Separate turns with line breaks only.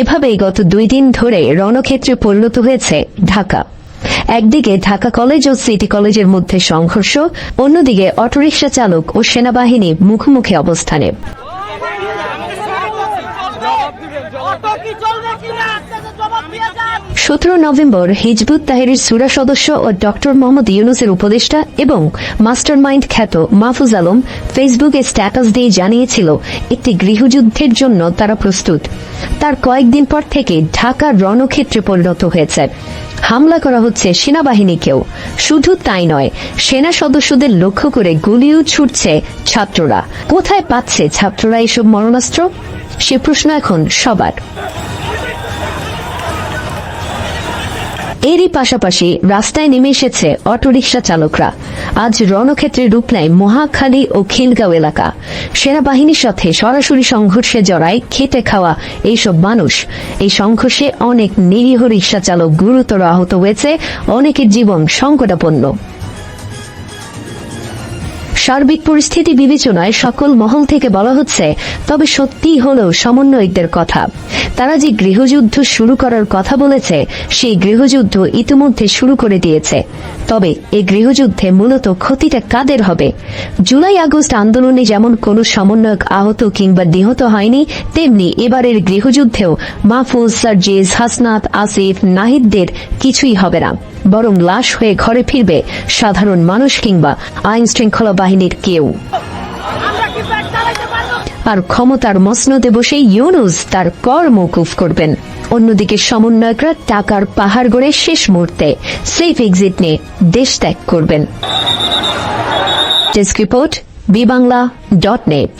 এভাবেই গত 2 দিন ধরে রণক্ষেত্রে পরিণত হয়েছে ঢাকা। একদিকে ঢাকা কলেজ ও সিটি কলেজের মধ্যে সংঘর্ষ, অন্যদিকে অটোরিকশা চালক ও সেনাবাহিনী মুখোমুখি অবস্থানে। 17 নভেম্বর হিজবুত তাহরীর সূরা সদস্য ও ডক্টর মোহাম্মদ ইউনূসের উপদেষ্টা এবং মাস্টারমাইন্ড খ্যাত মাহফুজ আলম ফেসবুকে স্ট্যাটাস দিয়ে জানিয়েছিল একটি গৃহযুদ্ধের জন্য তারা প্রস্তুত। তার কয়েকদিন পর থেকে ঢাকা রণক্ষেত্রে পরিণত হয়েছে। হামলা করা হচ্ছে সেনাবাহিনীকেও। শুধু তাই নয়, সেনা সদস্যদের লক্ষ্য করে গুলিও ছুটছে ছাত্ররা। কোথায় পাচ্ছে ছাত্ররা এসব মরণাস্ত্র? সে প্রশ্ন এখন সবার। এরই পাশাপাশি রাস্তায় নেমে এসেছে অটোরিকশা চালকরা। আজ রণক্ষেত্রে রূপ নেয় মহাখালী ও খিলগাঁও এলাকা। সেনাবাহিনীর সাথে সরাসরি সংঘর্ষে জড়ায় খেটে খাওয়া এইসব মানুষ। এই সংঘর্ষে অনেক নিরীহ রিকশা চালক গুরুতর আহত হয়েছে, অনেকের জীবন সংকটাপন্ন। সার্বিক পরিস্থিতি বিবেচনায় সকল মহল থেকে বলা হচ্ছে, তবে সত্যিই হলো সমন্বয়কদের কথা। তারা যে গৃহযুদ্ধ শুরু করার কথা বলেছে, সেই গৃহযুদ্ধ ইতিমধ্যে শুরু করে দিয়েছে। তবে এই গৃহযুদ্ধে মূলত ক্ষতিটা কাদের হবে? জুলাই আগস্ট আন্দোলনে যেমন কোনো সমন্বয়ক আহত কিংবা নিহত হয়নি, তেমনি এবারের গৃহযুদ্ধেও মাহফুজ, সার্জিস, হাসনাত, আসিফ, নাহিদদের কিছুই হবে না। বরং লাশ হয়ে ঘরে ফিরবে সাধারণ মানুষ কিংবা আইন শৃঙ্খলা বাহিনীর কেউ। আর ক্ষমতার মসনদে বসে ইউনূস তার কর মওকুফ করবেন। অন্যদিকে সমন্বয়করা টাকার পাহাড় গড়ে শেষ মুহূর্তে সেফ এক্সিট নিয়ে দেশ ত্যাগ করবেন। Desk report, বিবাংলা.net।